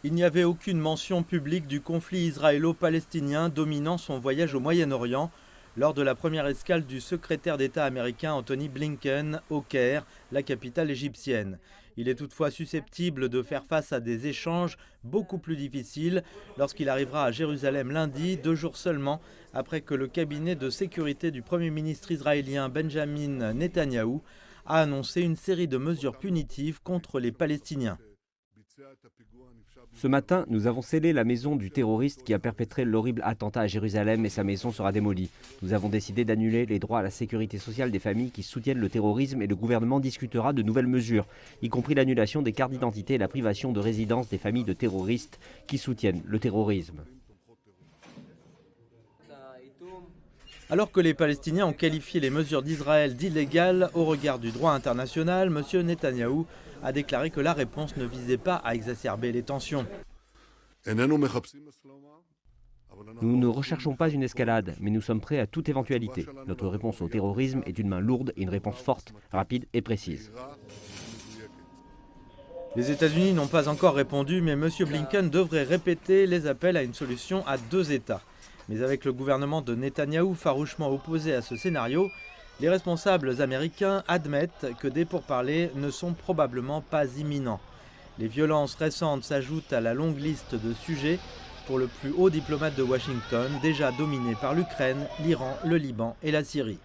Il n'y avait aucune mention publique du conflit israélo-palestinien dominant son voyage au Moyen-Orient lors de la première escale du secrétaire d'État américain Anthony Blinken au Caire, la capitale égyptienne. Il est toutefois susceptible de faire face à des échanges beaucoup plus difficiles lorsqu'il arrivera à Jérusalem lundi, 2 jours seulement après que le cabinet de sécurité du Premier ministre israélien Benjamin Netanyahou a annoncé une série de mesures punitives contre les Palestiniens. Ce matin, nous avons scellé la maison du terroriste qui a perpétré l'horrible attentat à Jérusalem et sa maison sera démolie. Nous avons décidé d'annuler les droits à la sécurité sociale des familles qui soutiennent le terrorisme et le gouvernement discutera de nouvelles mesures, y compris l'annulation des cartes d'identité et la privation de résidence des familles de terroristes qui soutiennent le terrorisme. Alors que les Palestiniens ont qualifié les mesures d'Israël d'illégales au regard du droit international, M. Netanyahou a déclaré que la réponse ne visait pas à exacerber les tensions. Nous ne recherchons pas une escalade, mais nous sommes prêts à toute éventualité. Notre réponse au terrorisme est une main lourde et une réponse forte, rapide et précise. Les États-Unis n'ont pas encore répondu, mais M. Blinken devrait répéter les appels à une solution à 2 États. Mais avec le gouvernement de Netanyahou farouchement opposé à ce scénario, les responsables américains admettent que des pourparlers ne sont probablement pas imminents. Les violences récentes s'ajoutent à la longue liste de sujets pour le plus haut diplomate de Washington, déjà dominé par l'Ukraine, l'Iran, le Liban et la Syrie.